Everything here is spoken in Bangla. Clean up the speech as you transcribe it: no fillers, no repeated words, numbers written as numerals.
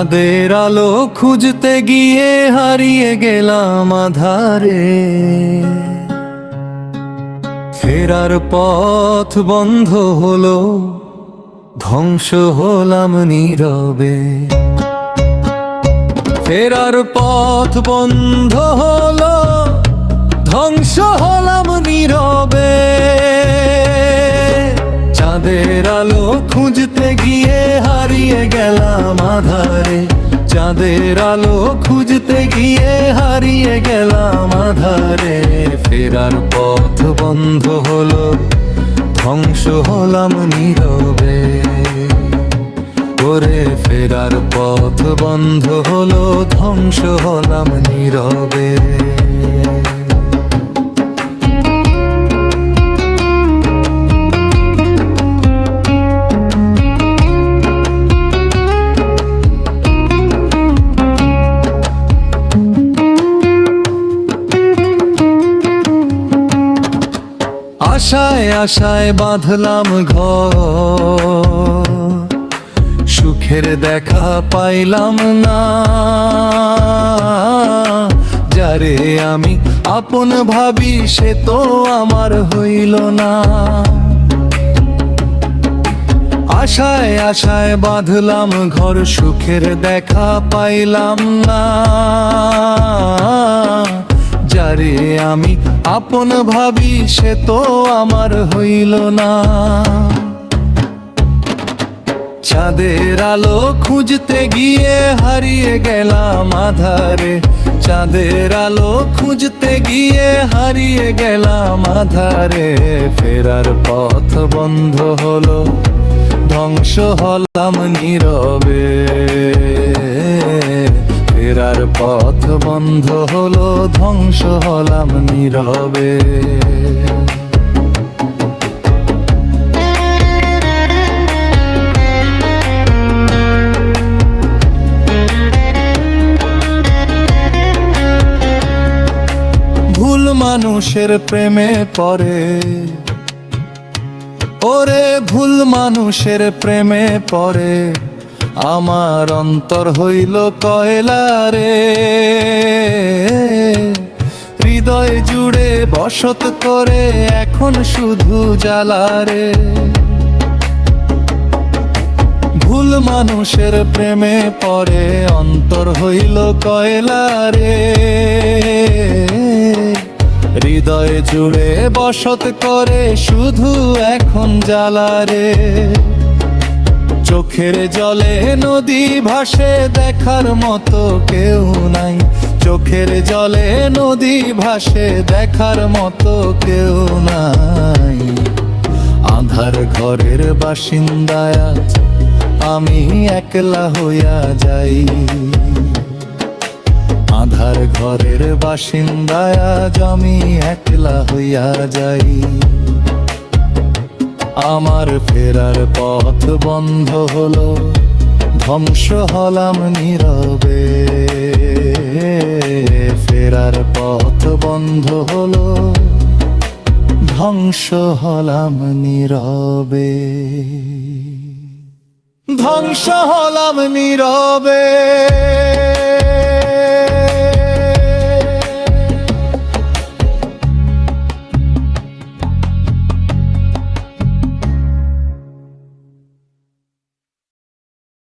চাঁদের আলো খুঁজতে গিয়ে হারিয়ে গেলাম আধারে, ফেরার পথ বন্ধ হলো, ধ্বংস হলাম নীরবে। ফেরার পথ বন্ধ হলো, ধ্বংস হলাম নীরবে। চাঁদের আলো খুঁজতে গিয়ে হারিয়ে গেলাম আধারে, চাঁদের আলো খুঁজতে গিয়ে হারিয়ে গেলাম আধারে। ফেরার পথ বন্ধ হলো, ধ্বংস হলাম নীরবে। ওরে ফেরার পথ বন্ধ হলো, ধ্বংস হলাম নীরবে। আশায় আশায় বাঁধলাম ঘর, সুখের দেখা পাইলাম না। যারে আমি আপন ভাবি সে তো আমার হইল না। আশায় আশায় বাঁধলাম ঘর, সুখের দেখা পাইলাম না। যারে আমি আপন ভাবি সে তো আমার হইল না। চাঁদের আলো খুঁজতে গিয়ে হারিয়ে গেলাম আধারে, চাঁদের আলো খুঁজতে গিয়ে হারিয়ে গেলাম আধারে। ফেরার পথ বন্ধ হলো, ধ্বংস হলাম নীরবে। ফেরার পথ বন্ধ হলো, ধ্বংস হলাম নীরবে। ভুল মানুষের প্রেমে পড়ে, ওরে ভুল মানুষের প্রেমে পড়ে। আমার অন্তর হইল কয়লা রে, হৃদয় জুড়ে বসত করে এখন শুধু জ্বালা রে। ভুল মানুষের প্রেমে পড়ে, অন্তর হইল কয়লা রে, হৃদয় জুড়ে বসত করে শুধু এখন জ্বালা রে। চোখের জলে নদী ভাসে, দেখার মতো কেউ নাই। চোখের জলে নদী ভাসে, দেখার মতো কেউ নাই। আঁধার ঘরের বাসিন্দায় আজ আমি একলা হইয়া যাই। আঁধার ঘরের বাসিন্দায় আজ আমি একলা হইয়া যাই। আমার ফেরার পথ বন্ধ হলো, ধ্বংস হলাম নীরবে। ফেরার পথ বন্ধ হলো, ধ্বংস হলাম নীরবে। ধ্বংস হলাম নীরবে।